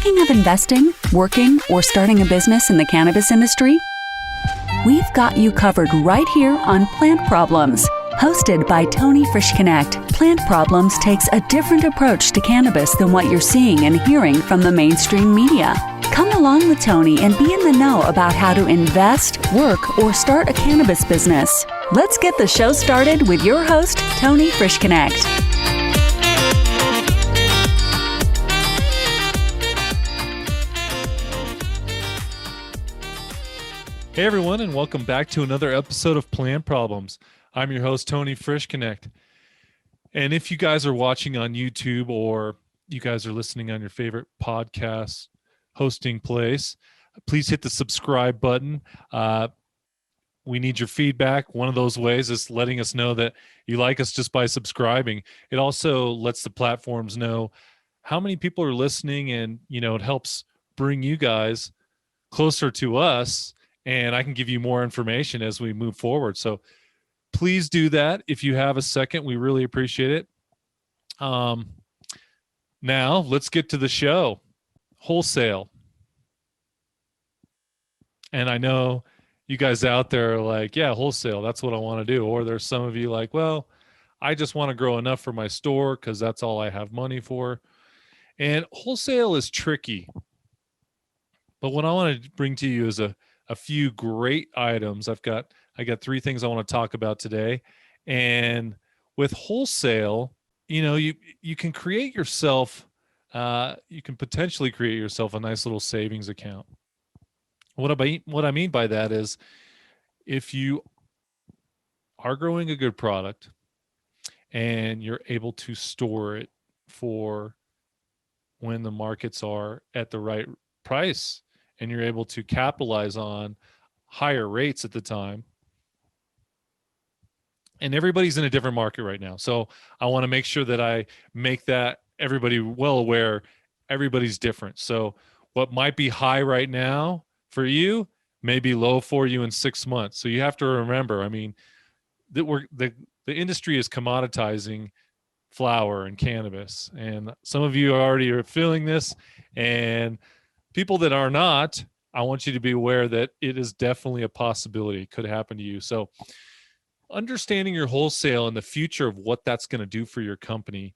Thinking of investing, working, or starting a business in the cannabis industry? We've got you covered right here on Plant Problems. Hosted by Tony Frischknecht, Plant Problems takes a different approach to cannabis than what you're seeing and hearing from the mainstream media. Come along with Tony and be in the know about how to invest, work, or start a cannabis business. Let's get the show started with your host, Tony Frischknecht. Hey everyone, and welcome back to another episode of Plant Problems. I'm your host, Tony Frischknecht. And if you guys are watching on YouTube or you guys are listening on your favorite podcast hosting place, please hit the subscribe button. We need your feedback. One of those ways is letting us know that you like us just by subscribing. It also lets the platforms know how many people are listening, and it helps bring you guys closer to us, and I can give you more information as we move forward. So please do that if you have a second. We really appreciate it. Now let's get to the show. Wholesale. And I know you guys out there are like, yeah, wholesale, that's what I want to do. Or there's some of you like, well, I just want to grow enough for my store because that's all I have money for. And wholesale is tricky. But what I want to bring to you is a few great items. I got three things I want to talk about today. And with wholesale, you can create yourself, you can potentially create yourself a nice little savings account. What I mean by that is, if you are growing a good product and you're able to store it for when the markets are at the right price, and you're able to capitalize on higher rates at the time. And everybody's in a different market right now. So I want to make sure that I make that everybody well aware, everybody's different. So what might be high right now for you may be low for you in 6 months. So you have to remember, that the industry is commoditizing flower and cannabis. And some of you already are feeling this, and people that are not, I want you to be aware that it is definitely a possibility. It could happen to you. So understanding your wholesale and the future of what that's going to do for your company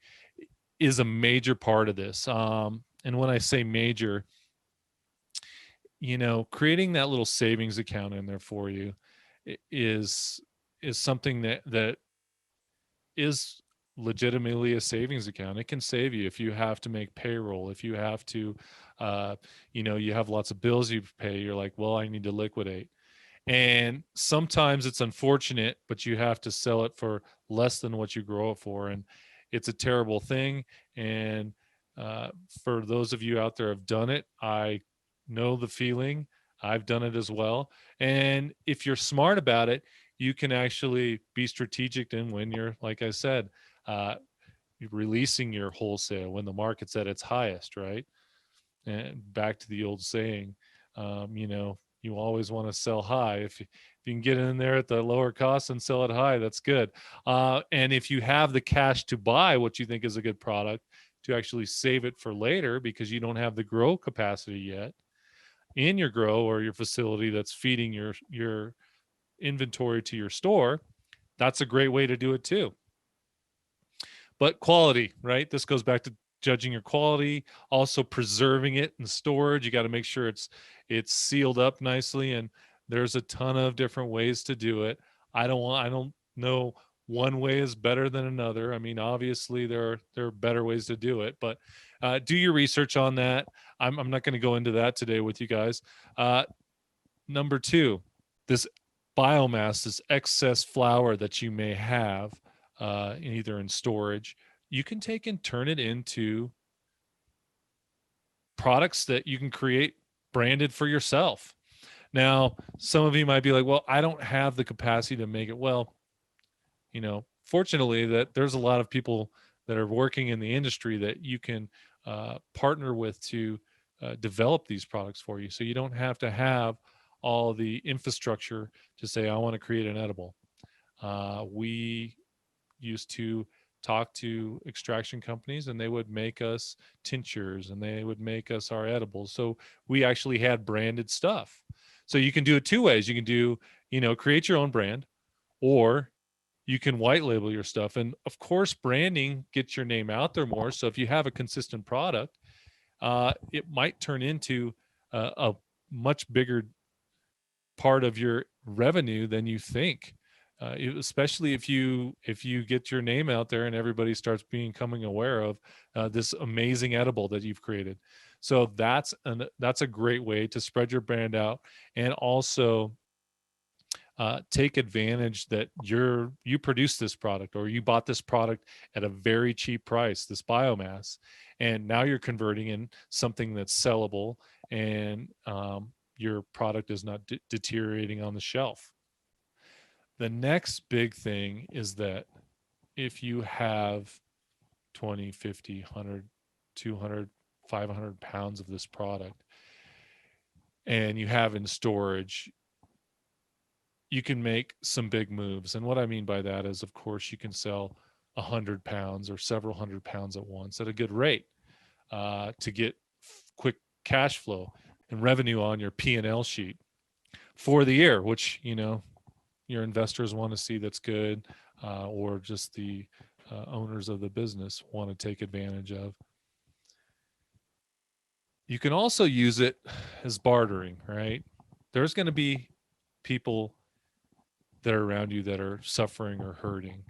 is a major part of this. And when I say major, creating that little savings account in there for you is something that is legitimately a savings account. It can save you if you have to make payroll, if you have to, you have lots of bills you pay. You're like, well, I need to liquidate. And sometimes it's unfortunate, but you have to sell it for less than what you grow it for. And it's a terrible thing. And for those of you out there who have done it, I know the feeling. I've done it as well. And if you're smart about it, you can actually be strategic in when you're, like I said, releasing your wholesale when the market's at its highest, right? And back to the old saying, you always want to sell high. If you can get in there at the lower cost and sell it high, that's good. And if you have the cash to buy what you think is a good product, to actually save it for later because you don't have the grow capacity yet in your grow or your facility that's feeding your inventory to your store, that's a great way to do it too. But quality, right? This goes back to judging your quality, also preserving it in storage. You got to make sure it's sealed up nicely, and there's a ton of different ways to do it. I don't know one way is better than another. Obviously there are better ways to do it, but do your research on that. I'm not going to go into that today with you guys. Number two, this biomass, this excess flour that you may have either in storage, you can take and turn it into products that you can create branded for yourself. Now, some of you might be like, well, I don't have the capacity to make it. Well, fortunately that there's a lot of people that are working in the industry that you can partner with to develop these products for you. So you don't have to have all the infrastructure to say, I want to create an edible. We used to talk to extraction companies, and they would make us tinctures and they would make us our edibles. So we actually had branded stuff. So you can do it two ways. You can do, create your own brand, or you can white label your stuff. And of course, branding gets your name out there more. So if you have a consistent product, it might turn into a much bigger part of your revenue than you think. Especially if you get your name out there and everybody starts becoming aware of this amazing edible that you've created. So that's a great way to spread your brand out, and also take advantage that you produce this product, or you bought this product at a very cheap price, this biomass, and now you're converting in something that's sellable, and your product is not deteriorating on the shelf. The next big thing is that if you have 20, 50, 100, 200, 500 pounds of this product and you have in storage, you can make some big moves. And what I mean by that is, of course, you can sell 100 pounds or several hundred pounds at once at a good rate to get quick cash flow and revenue on your P&L sheet for the year, which, your investors want to see that's good, or just the owners of the business want to take advantage of. You can also use it as bartering, right? There's going to be people that are around you that are suffering or hurting,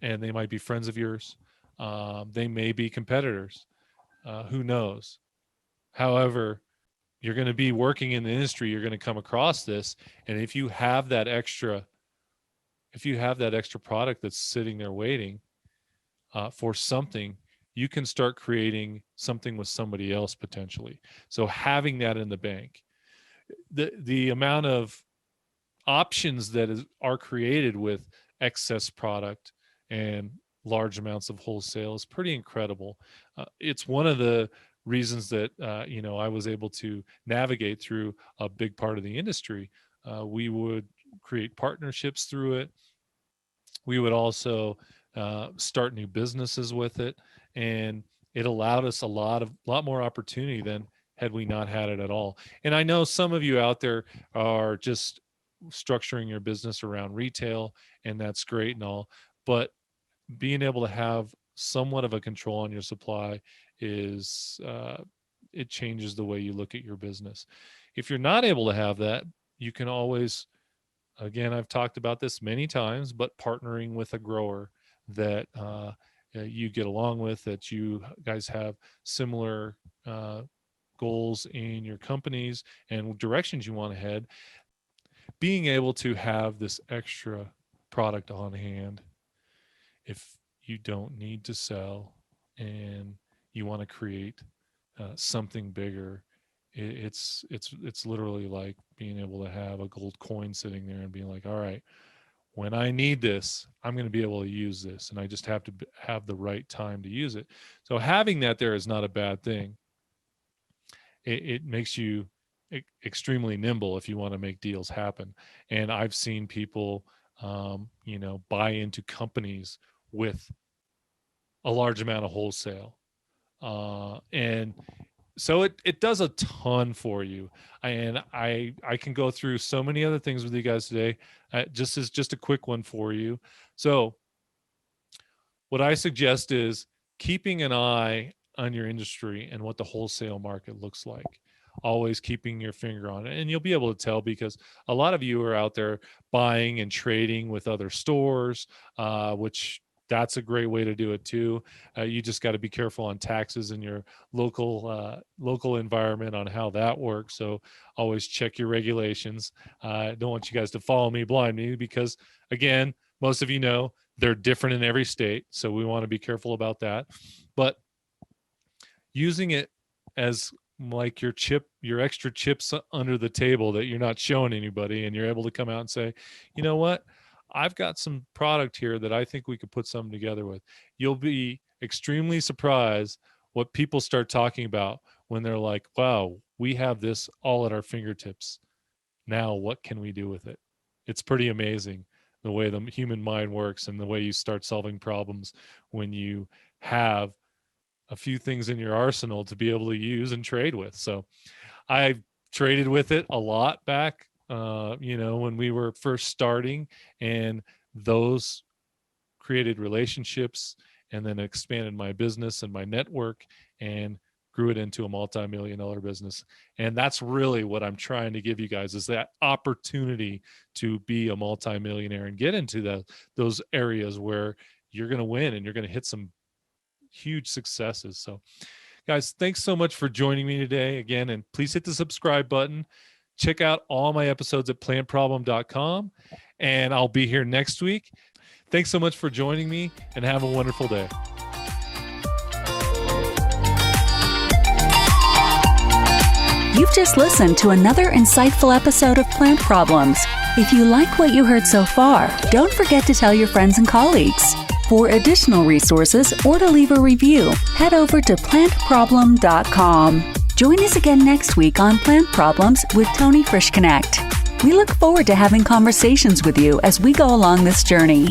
and they might be friends of yours. They may be competitors. Who knows? However, you're going to be working in the industry. You're going to come across this, and if you have that extra product that's sitting there waiting for something, you can start creating something with somebody else potentially. So having that in the bank, the amount of options that are created with excess product and large amounts of wholesale is pretty incredible. It's one of the reasons that I was able to navigate through a big part of the industry. We would create partnerships through it. We would also start new businesses with it, and it allowed us a lot more opportunity than had we not had it at all. And I know some of you out there are just structuring your business around retail, and that's great and all, but being able to have somewhat of a control on your supply is it changes the way you look at your business. If you're not able to have that, you can always, again, I've talked about this many times, but partnering with a grower that you get along with, that you guys have similar goals in your companies and directions you want to head, being able to have this extra product on hand if you don't need to sell and you want to create something bigger. It's literally like being able to have a gold coin sitting there and being like, all right, when I need this, I'm going to be able to use this, and I just have to have the right time to use it. So having that there is not a bad thing. It makes you extremely nimble if you want to make deals happen. And I've seen people, buy into companies with a large amount of wholesale. And so it does a ton for you. And I can go through so many other things with you guys today. Just a quick one for you. So what I suggest is keeping an eye on your industry and what the wholesale market looks like. Always keeping your finger on it. And you'll be able to tell, because a lot of you are out there buying and trading with other stores, which that's a great way to do it too. You just got to be careful on taxes in your local environment on how that works. So always check your regulations. I don't want you guys to follow me blindly, because again, most of you know they're different in every state. So we want to be careful about that. But using it as like your extra chips under the table that you're not showing anybody, and you're able to come out and say, you know what, I've got some product here that I think we could put something together with. You'll be extremely surprised what people start talking about when they're like, wow, we have this all at our fingertips. Now, what can we do with it? It's pretty amazing. the way the human mind works and the way you start solving problems when you have a few things in your arsenal to be able to use and trade with. So I traded with it a lot back, when we were first starting, and those created relationships and then expanded my business and my network and grew it into a multi-million-dollar business. And that's really what I'm trying to give you guys, is that opportunity to be a multi-millionaire and get into those areas where you're going to win and you're going to hit some huge successes. So guys, thanks so much for joining me today again, and please hit the subscribe button. Check out all my episodes at plantproblem.com, and I'll be here next week. Thanks so much for joining me, and have a wonderful day. You've just listened to another insightful episode of Plant Problems. If you like what you heard so far, don't forget to tell your friends and colleagues. For additional resources or to leave a review, head over to plantproblem.com. Join us again next week on Plant Problems with Tony Frischknecht. We look forward to having conversations with you as we go along this journey.